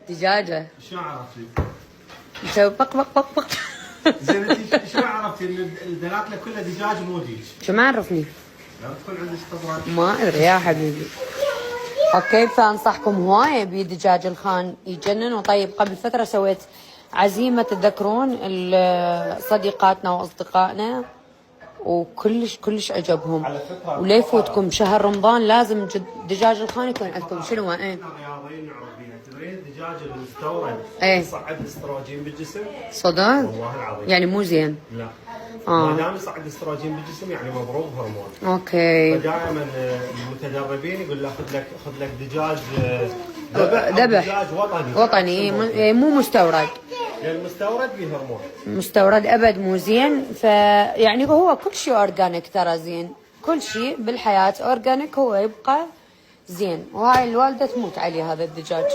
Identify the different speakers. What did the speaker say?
Speaker 1: دجاجة.
Speaker 2: شو عرفتي؟
Speaker 1: يسوي بق بق بق بق.
Speaker 2: زين انت شو عرفتي ان الدناكله كلها دجاج مو ديج؟
Speaker 1: شو ما عرفني؟
Speaker 2: لا تكون عندك استطراد.
Speaker 1: ما ادري يا حبيبي. اوكي، فانصحكم هواي بدجاج الخان، يجنن. وطيب قبل فترة سويت عزيمة، تذكرون صديقاتنا واصدقائنا، وكلش كلش عجبهم.
Speaker 2: على فكرة
Speaker 1: ولا يفوتكم شهر رمضان، لازم دجاج الخان يكون عندكم. شنو؟ ايه
Speaker 2: الرياضيين نعرف بيها، تدرين الدجاج المستورد
Speaker 1: ايه
Speaker 2: يصعد الاستروجين بالجسم؟
Speaker 1: صدق؟
Speaker 2: والله العظيم.
Speaker 1: يعني مو زين؟
Speaker 2: لا. ما دام يصعد الاستروجين بالجسم يعني مضروب هرمون.
Speaker 1: اوكي.
Speaker 2: فدائما المتدربين يقول له خذ لك دجاج
Speaker 1: ذبح
Speaker 2: دجاج وطني.
Speaker 1: وطني، مو مستورد.
Speaker 2: لان المستورد به هرمون.
Speaker 1: مستورد ابد مو زين. فيعني هو كل شيء اورجانيك ترى زين، كل شيء بالحياه اورجانيك هو يبقى زين. وهاي الوالده تموت عليه هذا الدجاج.